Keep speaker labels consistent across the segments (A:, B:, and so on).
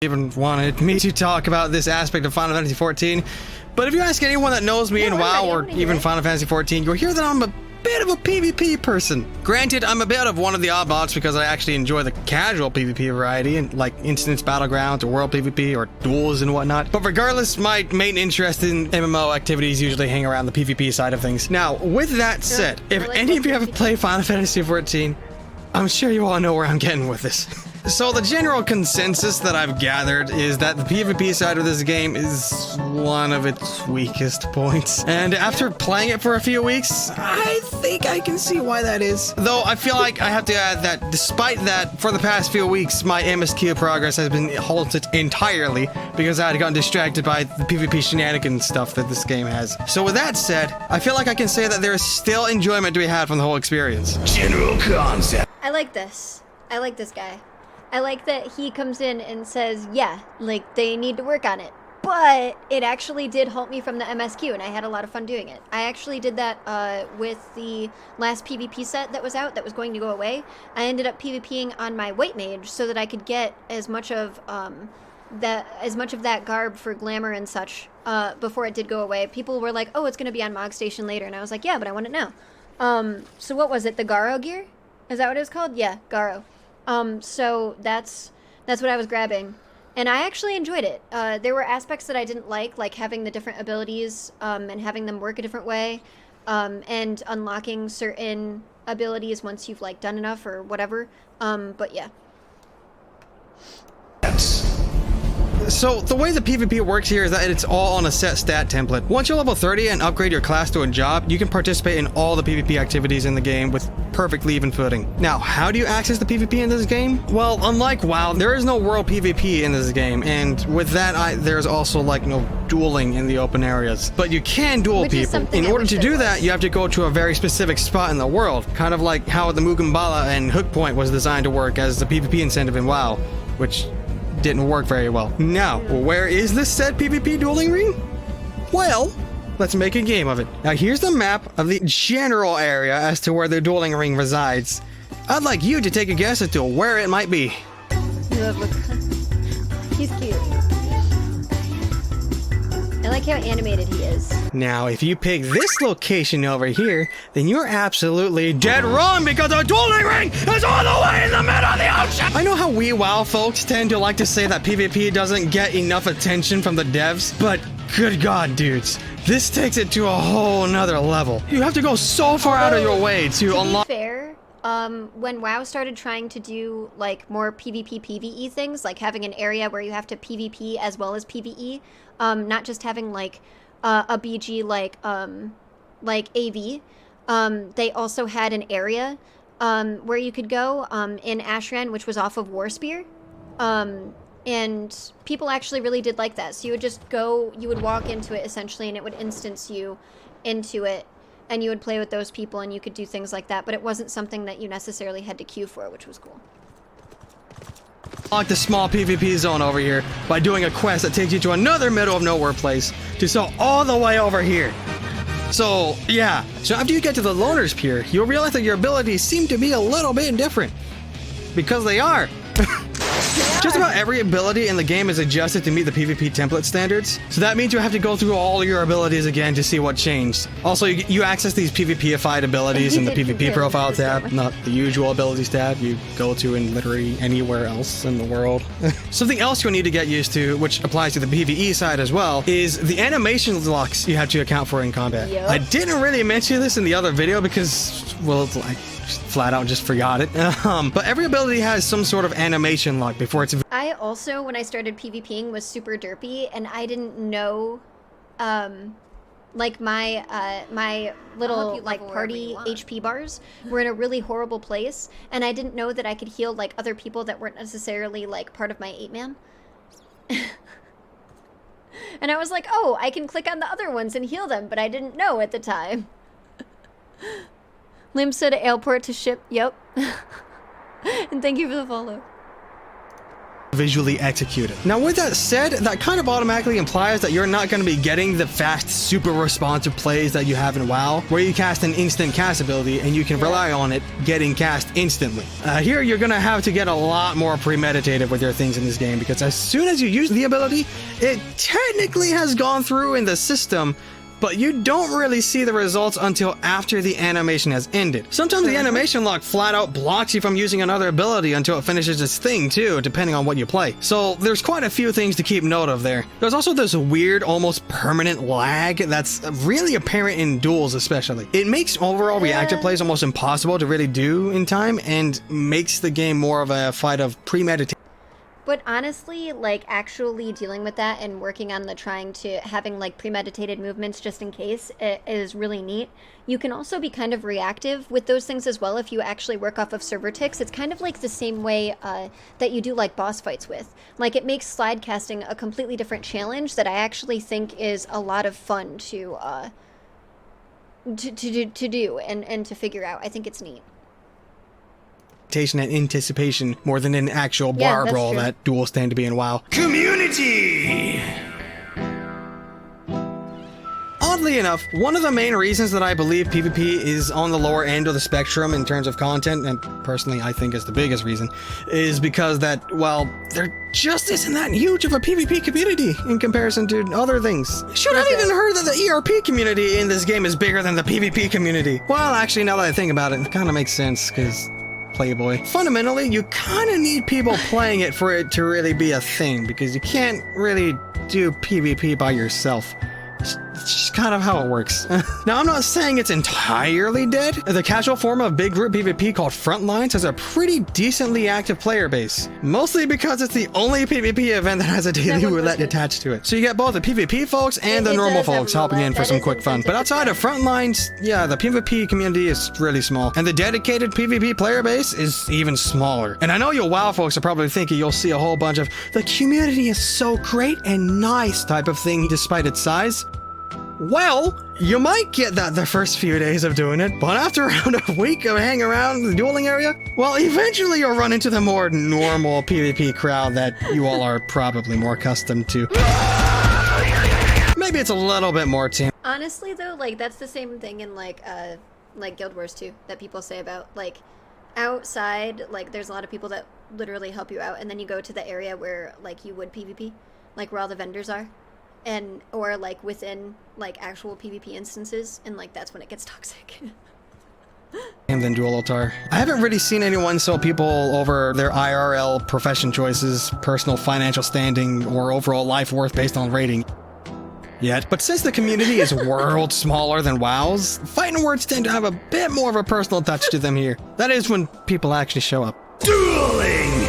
A: Even wanted me to talk about this aspect of Final Fantasy XIV, but if you ask anyone that knows me in WoW or even Final Fantasy XIV, you'll hear that I'm a bit of a PvP person. Granted, I'm a bit of one of the oddballs because I actually enjoy the casual PvP variety, and like instance battlegrounds or world PvP or duels and whatnot. But regardless, my main interest in MMO activities usually hang around the PvP side of things. Now, with that said, if any of you have played Final Fantasy XIV, I'm sure you all know where I'm getting with this. So the general consensus that I've gathered is that the PvP side of this game is one of its weakest points. And after playing it for a few weeks, I think I can see why that is. Though I feel like I have to add that despite that, for the past few weeks, my MSQ progress has been halted entirely because I had gotten distracted by the PvP shenanigans stuff that this game has. So with that said, I feel like I can say that there is still enjoyment to be had from the whole experience. General concept.
B: I like this. I like this guy. I like that he comes in and says, yeah, like, they need to work on it. But it actually did halt me from the MSQ, and I had a lot of fun doing it. I actually did that with the last PvP set that was out that was going to go away. I ended up PvPing on my White Mage so that I could get as much of that garb for glamour and such before it did go away. People were like, oh, it's going to be on Mog Station later, and I was like, yeah, but I want it now. So what was it, the Garo gear? Is that what it was called? Yeah, Garo. So that's what I was grabbing, and I actually enjoyed it. There were aspects that I didn't like having the different abilities, and having them work a different way, and unlocking certain abilities once you've like done enough or whatever. But yeah.
A: So the way the PvP works here is that it's all on a set stat template. Once you're level 30 and upgrade your class to a job, you can participate in all the PvP activities in the game with perfectly even footing. Now, how do you access the PvP in this game? Well, unlike WoW, there is no world PvP in this game, and with that, there's also like no dueling in the open areas. But you can duel people. In order to do that, you have to go to a very specific spot in the world, kind of like how the Mugambala and Hook Point was designed to work as the PvP incentive in WoW, which didn't work very well. Now, where is this said PvP dueling ring? Well, let's make a game of it. Now, here's the map of the general area as to where the dueling ring resides. I'd like you to take a guess as to where it might be.
B: He's cute. I like how animated he is.
A: Now, if you pick this location over here, then you're absolutely dead wrong because the dueling ring is all the way in the middle of the ocean! I know how we WoW folks tend to like to say that PvP doesn't get enough attention from the devs, but good God, dudes, this takes it to a whole nother level. You have to go so far out of your way to unlock—
B: To be fair, when WoW started trying to do like more PvP PvE things, like having an area where you have to PvP as well as PvE, not just having like a BG like AV, they also had an area where you could go in Ashran, which was off of Warspear, and people actually really did like that. So you would just go, you would walk into it essentially, and it would instance you into it, and you would play with those people, and you could do things like that, but it wasn't something that you necessarily had to queue for, which was cool.
A: Unlock the small PvP zone over here by doing a quest that takes you to another middle of nowhere place to sell all the way over here. So, yeah. So after you get to the Loner's Pier, you'll realize that your abilities seem to be a little bit different. Because they are. Just about every ability in the game is adjusted to meet the PvP template standards, so that means you have to go through all your abilities again to see what changed. Also, you access these PvPified abilities in the PvP profile tab, not the usual abilities tab you go to in literally anywhere else in the world. Something else you'll need to get used to, which applies to the PvE side as well, is the animation locks you have to account for in combat. Yep. I didn't really mention this in the other video because, well, it's like, flat out just forgot it. But every ability has some sort of animation lock before it's—
B: I also, when I started PvPing, was super derpy, and I didn't know, like my little like party HP bars were in a really horrible place, and I didn't know that I could heal like other people that weren't necessarily like part of my 8-man. And I was like, oh, I can click on the other ones and heal them, but I didn't know at the time. Lim said airport to ship. Yep. And thank you for the follow.
A: visually executed. Now with that said, that kind of automatically implies that you're not going to be getting the fast, super responsive plays that you have in WoW, where you cast an instant cast ability and you can rely on it getting cast instantly. Here you're going to have to get a lot more premeditative with your things in this game, because as soon as you use the ability, it technically has gone through in the system, but you don't really see the results until after the animation has ended. Sometimes the animation lock flat out blocks you from using another ability until it finishes its thing too, depending on what you play. So there's quite a few things to keep note of there. There's also this weird, almost permanent lag that's really apparent in duels especially. It makes overall reactive plays almost impossible to really do in time, and makes the game more of a fight of premeditation.
B: But honestly, like, actually dealing with that and working on having, like, premeditated movements just in case is really neat. You can also be kind of reactive with those things as well if you actually work off of server ticks. It's kind of like the same way that you do, like, boss fights with. Like, it makes slide casting a completely different challenge that I actually think is a lot of fun to do and to figure out. I think it's neat.
A: And anticipation more than an actual bar brawl that duels tend to be in WoW. Community! Oddly enough, one of the main reasons that I believe PvP is on the lower end of the spectrum in terms of content, and personally I think is the biggest reason, is because that, well, there just isn't that huge of a PvP community in comparison to other things. Should I've even heard that the ERP community in this game is bigger than the PvP community. Well, actually, now that I think about it, it kind of makes sense, because Playboy. Fundamentally, you kind of need people playing it for it to really be a thing, because you can't really do PvP by yourself. It's just kind of how it works. Now, I'm not saying it's entirely dead. The casual form of big group PvP called Frontlines has a pretty decently active player base, mostly because it's the only PvP event that has a daily roulette attached to it. So you get both the PvP folks and the normal folks helping in for some quick fun. But outside of Frontlines, yeah, the PvP community is really small, and the dedicated PvP player base is even smaller. And I know you WoW folks are probably thinking you'll see a whole bunch of "the community is so great and nice" type of thing despite its size. Well, you might get that the first few days of doing it, but after around a week of hanging around the dueling area, well, eventually you'll run into the more normal PvP crowd that you all are probably more accustomed to. Maybe it's a little bit more tame.
B: Honestly, though, like, that's the same thing in, like Guild Wars 2 that people say about, like, outside, like, there's a lot of people that literally help you out, and then you go to the area where, like, you would PvP, like, where all the vendors are. Or like within like actual PvP instances, and like that's when it gets toxic.
A: And then dual altar. I haven't really seen anyone sell people over their IRL profession choices, personal financial standing, or overall life worth based on rating yet. But since the community is worlds smaller than WoW's, fighting words tend to have a bit more of a personal touch to them here. That is when people actually show up. Dueling!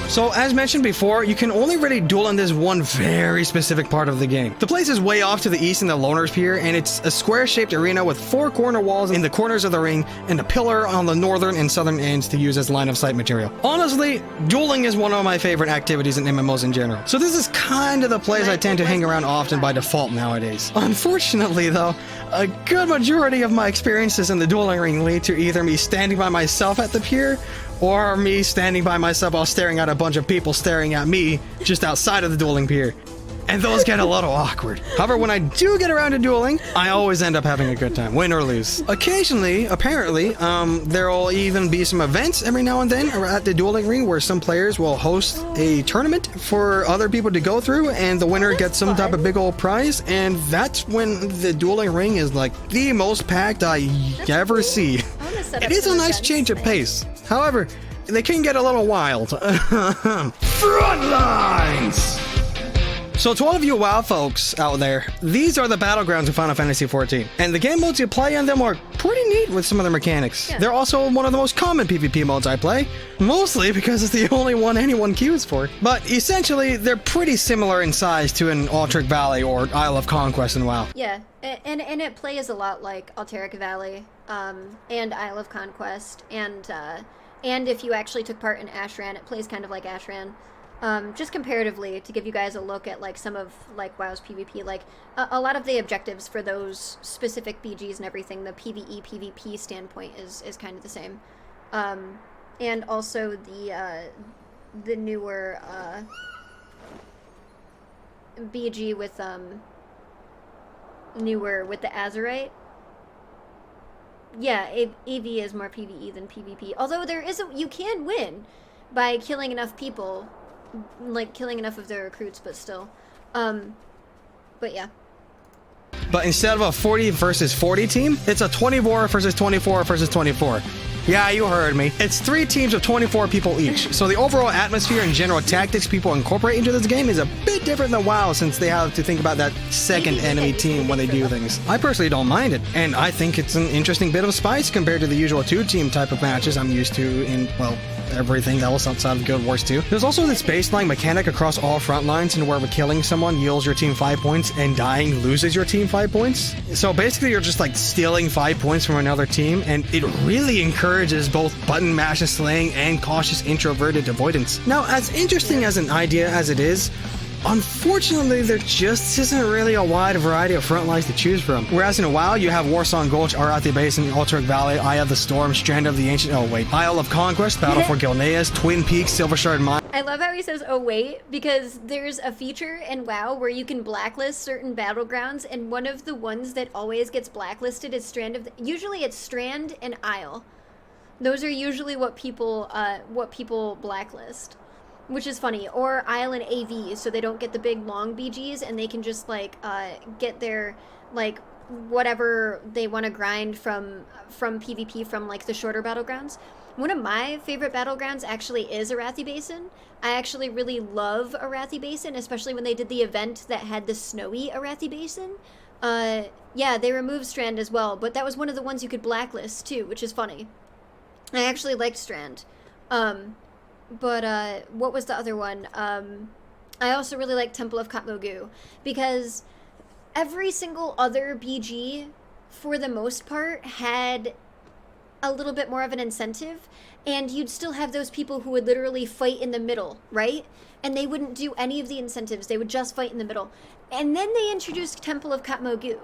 A: So, as mentioned before, you can only really duel in this one very specific part of the game. The place is way off to the east in the Loner's Pier, and it's a square-shaped arena with 4 corner walls in the corners of the ring and a pillar on the northern and southern ends to use as line-of-sight material. Honestly, dueling is one of my favorite activities in MMOs in general, so this is kind of the place I tend to hang around often by default nowadays. Unfortunately, though, a good majority of my experiences in the dueling ring lead to either me standing by myself at the pier, or me standing by myself while staring at a bunch of people staring at me just outside of the dueling pier. And those get a little awkward. However, when I do get around to dueling, I always end up having a good time, win or lose. Occasionally, apparently, there'll even be some events every now and then at the dueling ring where some players will host a tournament for other people to go through, and the winner gets some type of big old prize, and that's when the dueling ring is like the most packed I ever see. It is a nice change of pace. However, they can get a little wild. Frontlines! So to all of you WoW folks out there, these are the battlegrounds of Final Fantasy XIV, and the game modes you play in them are pretty neat with some of their mechanics. Yeah. They're also one of the most common PvP modes I play, mostly because it's the only one anyone queues for. But essentially, they're pretty similar in size to an Altric Valley or Isle of Conquest in WoW.
B: Yeah, and it plays a lot like Alteric Valley, and Isle of Conquest, and if you actually took part in Ashran, it plays kind of like Ashran. Just comparatively, to give you guys a look at like some of like WoW's PvP, like a lot of the objectives for those specific BGs and everything, the PvE PvP standpoint is kind of the same, and also newer BG with newer with the Azerite. Yeah, AV is more PvE than PvP. Although you can win by killing enough people, like killing enough of their recruits, but still. But yeah.
A: But instead of a 40 versus 40 team, it's a 24 versus 24 versus 24. Yeah, you heard me. It's 3 teams of 24 people each. So the overall atmosphere and general tactics people incorporate into this game is a bit different than WoW, since they have to think about that second enemy team when they do things. I personally don't mind it, and I think it's an interesting bit of spice compared to the usual 2-team type of matches I'm used to in, well, everything else outside of Guild Wars 2. There's also this baseline mechanic across all front lines, and where killing someone yields your team 5 points and dying loses your team 5 points. So basically you're just like stealing 5 points from another team, and it really encourages both button mash and slaying and cautious introverted avoidance. Now, as interesting as an idea as it is, unfortunately, there just isn't really a wide variety of front lines to choose from. Whereas in WoW, you have Warsong Gulch, Arathi Basin, Altaric Valley, Eye of the Storm, Strand of the Ancient... Oh, wait. Isle of Conquest, Battle for Gilneas, Twin Peaks, Silvershard Mine...
B: I love how he says, oh wait, because there's a feature in WoW where you can blacklist certain battlegrounds, and one of the ones that always gets blacklisted is Strand of the... Usually it's Strand and Isle. Those are usually what people blacklist. Which is funny. Or Isle and AV, so they don't get the big long BGs, and they can just, like, get their, like, whatever they want to grind from PvP from, like, the shorter battlegrounds. One of my favorite battlegrounds actually is Arathi Basin. I actually really love Arathi Basin, especially when they did the event that had the snowy Arathi Basin. Yeah, they removed Strand as well, but that was one of the ones you could blacklist, too, which is funny. I actually liked Strand. But what was the other one? I also really like Temple of Katmogu, because every single other BG, for the most part, had a little bit more of an incentive, and you'd still have those people who would literally fight in the middle, right? And they wouldn't do any of the incentives, they would just fight in the middle. And then they introduced Temple of Katmogu,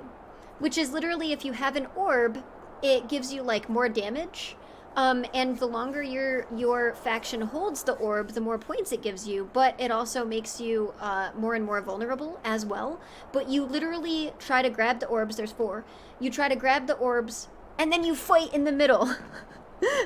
B: which is literally, if you have an orb, it gives you, like, more damage. And the longer your faction holds the orb, the more points it gives you, but it also makes you more and more vulnerable as well. But you literally try to grab the orbs, there's 4. You try to grab the orbs, and then you fight in the middle.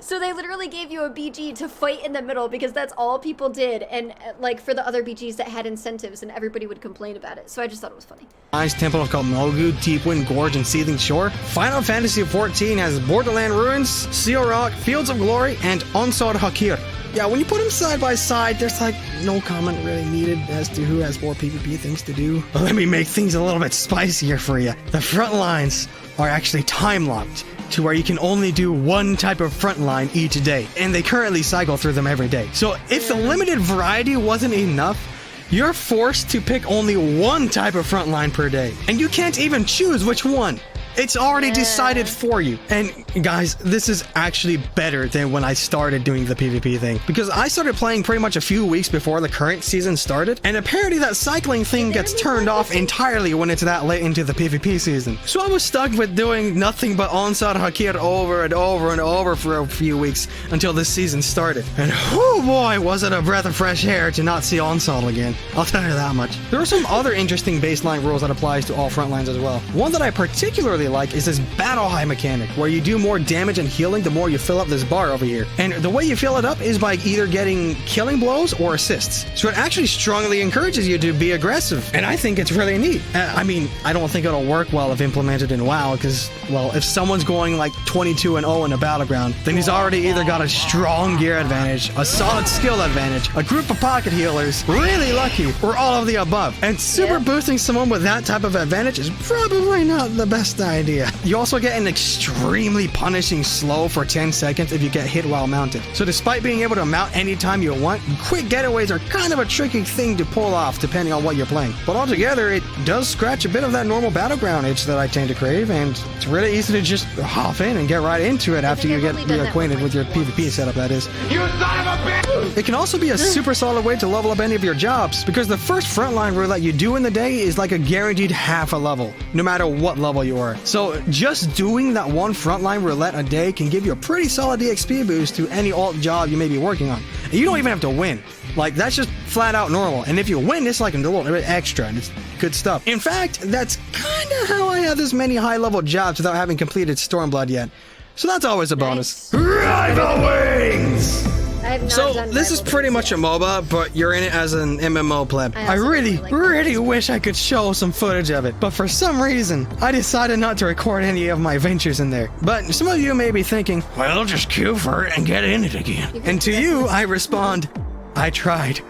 B: So they literally gave you a BG to fight in the middle, because that's all people did, and like for the other BGs that had incentives, and everybody would complain about it. So I just thought it was funny.
A: Nice Temple of Katmogu, Deepwind Gorge, and Seething Shore. Final Fantasy XIV has Borderland Ruins, Seal Rock, Fields of Glory, and Onsar Hakir. Yeah, when you put them side by side, there's like no comment really needed as to who has more PvP things to do. But let me make things a little bit spicier for you. The front lines are actually time-locked to where you can only do one type of front line each day, and they currently cycle through them every day. So if the limited variety wasn't enough, you're forced to pick only one type of front line per day, and you can't even choose which one. It's already decided for you. And guys, this is actually better than when I started doing the PvP thing, because I started playing pretty much a few weeks before the current season started, and apparently that cycling thing gets turned off entirely when it's that late into the PvP season. So I was stuck with doing nothing but Onsar Hakir over and over and over for a few weeks until this season started. And oh boy, was it a breath of fresh air to not see Onsal again. I'll tell you that much. There are some other interesting baseline rules that applies to all front lines as well. One that I particularly like is this battle high mechanic, where you do more damage and healing the more you fill up this bar over here. And the way you fill it up is by either getting killing blows or assists. So it actually strongly encourages you to be aggressive, and I think it's really neat. I mean, I don't think it'll work well if implemented in WoW, because, well, if someone's going like 22-0 in a battleground, then he's already either got a strong gear advantage, a solid skill advantage, a group of pocket healers, really lucky, or all of the above. And super boosting someone with that type of advantage is probably not the best idea. You also get an extremely punishing slow for 10 seconds if you get hit while mounted. So despite being able to mount anytime you want, quick getaways are kind of a tricky thing to pull off depending on what you're playing. But altogether, it does scratch a bit of that normal battleground itch that I tend to crave, and it's really easy to just hop in and get right into it after you get reacquainted with your PvP setup, that is. You son of a bitch! It can also be a super solid way to level up any of your jobs, because the first frontline roulette you do in the day is like a guaranteed half a level, no matter what level you are. So just doing that one frontline roulette a day can give you a pretty solid EXP boost to any alt job you may be working on. And you don't even have to win. Like, that's just flat out normal. And if you win, it's like a little bit extra, and it's good stuff. In fact, that's kind of how I have this many high-level jobs without having completed Stormblood yet. So that's always a bonus. Rival Wings!
B: I have not
A: So
B: done
A: this is
B: Rival
A: pretty
B: Wings
A: much
B: yet.
A: a MOBA, but you're in it as an MMO pleb. I
B: also
A: really,
B: really like
A: really
B: MOBAs.
A: wish I could show some footage of it, but for some reason, I decided not to record any of my ventures in there. But some of you may be thinking, well, just queue for it and get in it again. And to you, I respond, I tried.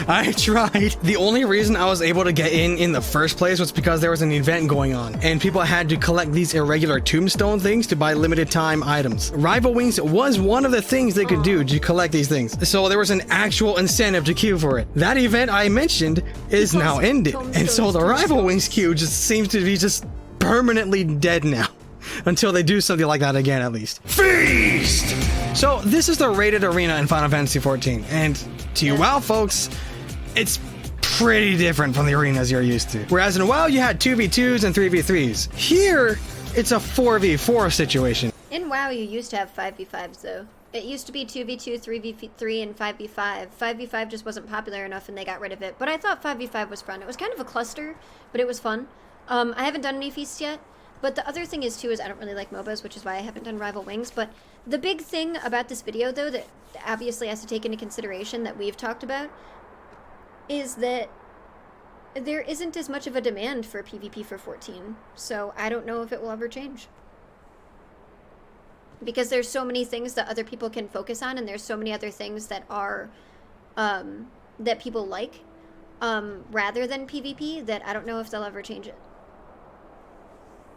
A: I tried. The only reason I was able to get in the first place was because there was an event going on, and people had to collect these irregular tombstone things to buy limited time items. Rival Wings was one of the things they could do to collect these things, so there was an actual incentive to queue for it. That event I mentioned is now ended, and so the Rival Wings queue just seems to be just permanently dead now. Until they do something like that again, at least. Feast! So, this is the rated arena in Final Fantasy XIV, and to you WoW folks, it's pretty different from the arenas you're used to. Whereas in WoW, you had 2v2s and 3v3s. Here, it's a 4v4 situation.
B: In WoW, you used to have 5v5s, though. It used to be 2v2, 3v3, and 5v5. 5v5 just wasn't popular enough, and they got rid of it. But I thought 5v5 was fun. It was kind of a cluster, but it was fun. I haven't done any feasts yet. But the other thing is, too, is I don't really like MOBAs, which is why I haven't done Rival Wings. But the big thing about this video, though, that obviously has to take into consideration that we've talked about, is that there isn't as much of a demand for PvP for 14. So I don't know if it will ever change. Because there's so many things that other people can focus on, and there's so many other things that are, that people like, rather than PvP, that I don't know if they'll ever change it.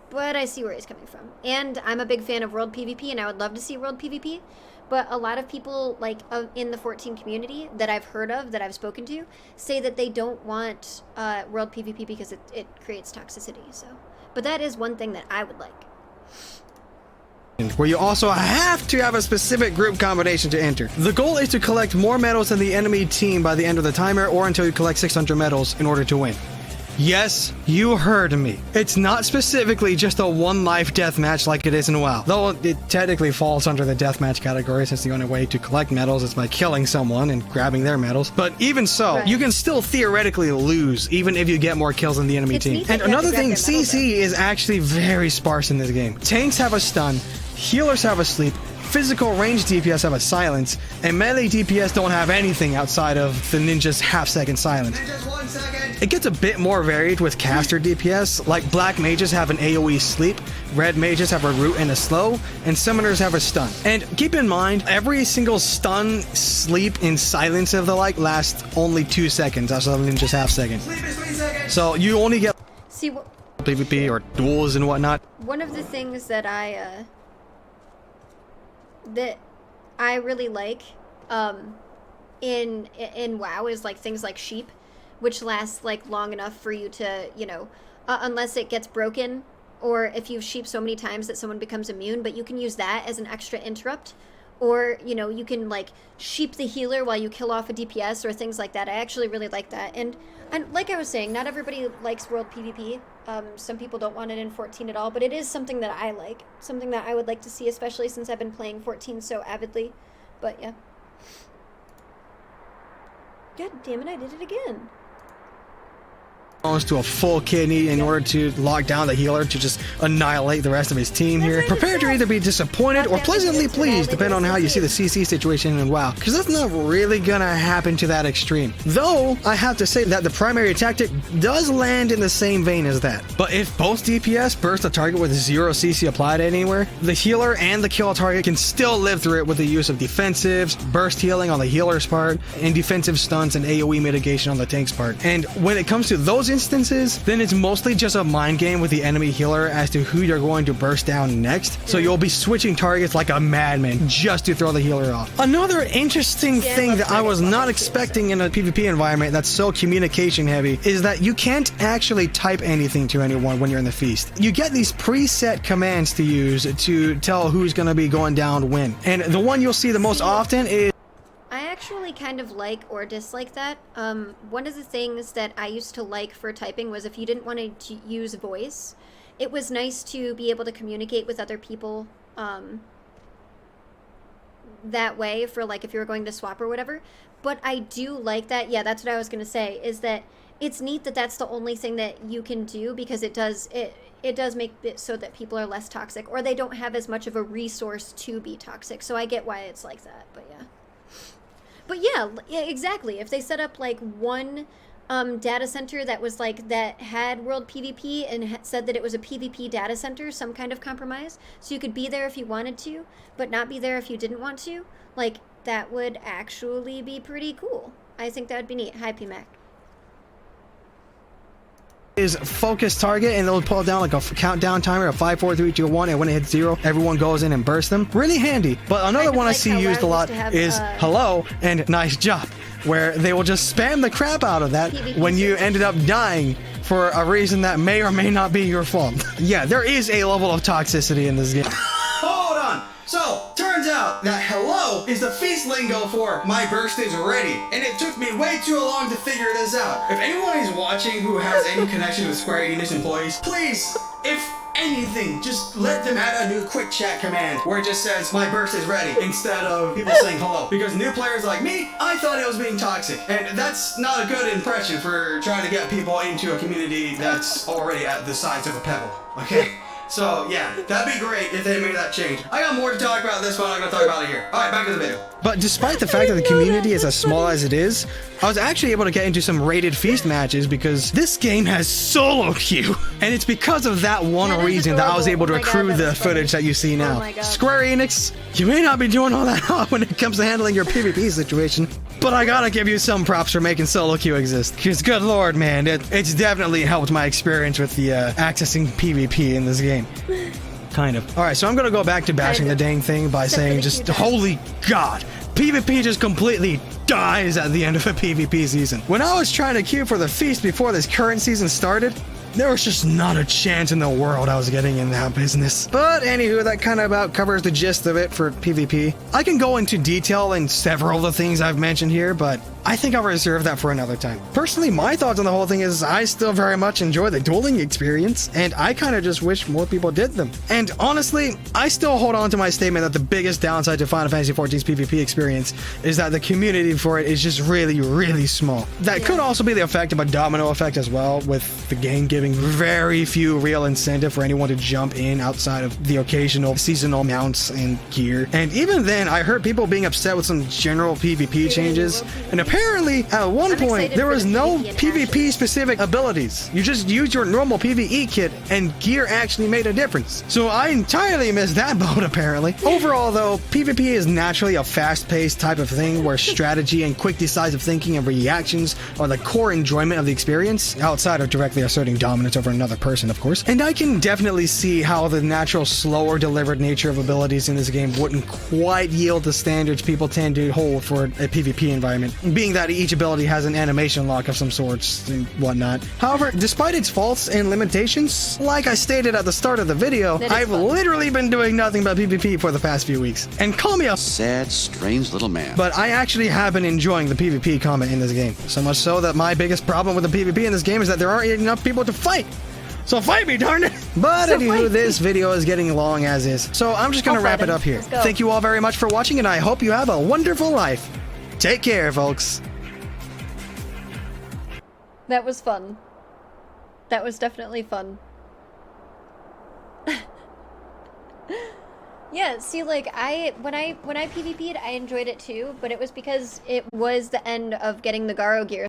B: But I see where he's coming from. And I'm a big fan of World PvP, and I would love to see World PvP. But a lot of people, like, in the 14 community that I've heard of, that I've spoken to, say that they don't want World PvP because it creates toxicity. So, but that is one thing that I would like.
A: Where you also have to have a specific group combination to enter. The goal is to collect more medals than the enemy team by the end of the timer, or until you collect 600 medals in order to win. Yes, you heard me. It's not specifically just a one-life deathmatch like it is in WoW. Though it technically falls under the deathmatch category, since the only way to collect medals is by killing someone and grabbing their medals. But even so,
B: Right.
A: you can still theoretically lose, even if you get more kills than the enemy
B: It's
A: team.
B: neat that
A: And
B: you have
A: another
B: to grab
A: thing,
B: their medal,
A: CC is actually very sparse in this game. Tanks have a stun, healers have a sleep, physical range DPS have a silence, and melee DPS don't have anything outside of the ninja's half-second silence. It gets a bit more varied with caster DPS, like black mages have an AoE sleep, red mages have a root and a slow, and summoners have a stun. And keep in mind, every single stun, sleep, and silence of the like lasts only 2 seconds outside of the ninja's half-second. So you only get
B: See,
A: PvP or duels and whatnot.
B: one of the things that I really like in WoW is like things like sheep, which lasts like long enough for you to, you know, unless it gets broken, or if you've sheep so many times that someone becomes immune, but you can use that as an extra interrupt. Or, you know, you can like sheep the healer while you kill off a DPS or things like that. I actually really like that. And like I was saying, not everybody likes World PvP. Some people don't want it in 14 at all, but it is something that I like. Something that I would like to see, especially since I've been playing 14 so avidly. But yeah. God damn it, I did it again.
A: To a full kidney in order to lock down the healer to just annihilate the rest of his team here. Prepare to either be disappointed or pleasantly pleased, depending on how you see the CC situation in WoW, because that's not really gonna happen to that extreme. Though, I have to say that the primary tactic does land in the same vein as that. But if both DPS burst a target with 0 CC applied anywhere, the healer and the kill target can still live through it with the use of defensives, burst healing on the healer's part, and defensive stuns and AoE mitigation on the tank's part. And when it comes to those instances, then it's mostly just a mind game with the enemy healer as to who you're going to burst down next. So you'll be switching targets like a madman just to throw the healer off. Another interesting thing that I was not expecting in a PvP environment that's so communication heavy is that you can't actually type anything to anyone when you're in the feast. You get these preset commands to use to tell who's going to be going down when. And the one you'll see the most often is
B: I actually kind of like or dislike that. One of the things that I used to like for typing was if you didn't want to use voice, it was nice to be able to communicate with other people that way for like if you were going to swap or whatever. But I do like that. Yeah, that's what I was gonna say. Is that it's neat that that's the only thing that you can do, because it does make it so that people are less toxic, or they don't have as much of a resource to be toxic. So I get why it's like that. But yeah, exactly. If they set up like one data center that was like that had world PvP and said that it was a PvP data center, some kind of compromise, so you could be there if you wanted to, but not be there if you didn't want to, like that would actually be pretty cool. I think that would be neat. Hi, PMAC.
A: Is focus target, and it'll pull down like a countdown timer of 5, 4, 3, 2, 1, and when it hits 0, everyone goes in and bursts them. Really handy. But another one I see used a lot is hello and nice job, where they will just spam the crap out of that when you ended up dying for a reason that may or may not be your fault. Yeah, there is a level of toxicity in this game. Hold on. So, turns out that hello is the feast lingo for my burst is ready, and it took me way too long to figure this out. If anyone is watching who has any connection with Square Enix employees, please, if anything, just let them add a new quick chat command where it just says my burst is ready instead of people saying hello. Because new players like me, I thought it was being toxic, and that's not a good impression for trying to get people into a community that's already at the size of a pebble. Okay? So, yeah, that'd be great if they made that change. I got more to talk about this, but I'm not gonna talk about it here. Alright, back to the video. But despite the fact that the community is as small as it is, I was actually able to get into some rated feast matches because this game has solo queue. And it's because of that one reason that I was able to accrue the footage that you see now. Square Enix, you may not be doing all that hot when it comes to handling your PvP situation, but I gotta give you some props for making solo queue exist. Because good lord, man, it's definitely helped my experience with the accessing PvP in this game. Kind of. Alright, so I'm gonna go back to bashing the dang thing by saying just, holy god, PvP just completely dies at the end of a PvP season. When I was trying to queue for the feast before this current season started, there was just not a chance in the world I was getting in that business. But anywho, that kind of about covers the gist of it for PvP. I can go into detail in several of the things I've mentioned here, but I think I'll reserve that for another time. Personally, my thoughts on the whole thing is I still very much enjoy the dueling experience, and I kind of just wish more people did them. And honestly, I still hold on to my statement that the biggest downside to Final Fantasy XIV's PvP experience is that the community for it is just really, really small. That could also be the effect of a domino effect as well, with the game giving very few real incentive for anyone to jump in outside of the occasional seasonal mounts and gear. And even then, I heard people being upset with some general PvP changes, and apparently, at one point, there was no PvP specific abilities. You just used your normal PvE kit, and gear actually made a difference. So I entirely missed that boat, apparently. Overall, though, PvP is naturally a fast-paced type of thing where strategy and quick decisive thinking and reactions are the core enjoyment of the experience, outside of directly asserting dominance over another person, of course. And I can definitely see how the natural, slower delivered nature of abilities in this game wouldn't quite yield the standards people tend to hold for a PvP environment, being that each ability has an animation lock of some sorts and whatnot. However, despite its faults and limitations, like I stated at the start of the video, I've literally been doing nothing but PvP for the past few weeks. And call me a
C: sad, strange little man.
A: But I actually have been enjoying the PvP combat in this game. So much so that my biggest problem with the PvP in this game is that there aren't enough people to fight. So fight me, darn it! But anywho, this video is getting long as is. So I'm just gonna wrap it up here. Thank you all very much for watching, and I hope you have a wonderful life. Take care, folks.
B: That was fun. That was definitely fun. Yeah, see, like, when I PvP'd, I enjoyed it too, but it was because it was the end of getting the Garo gear,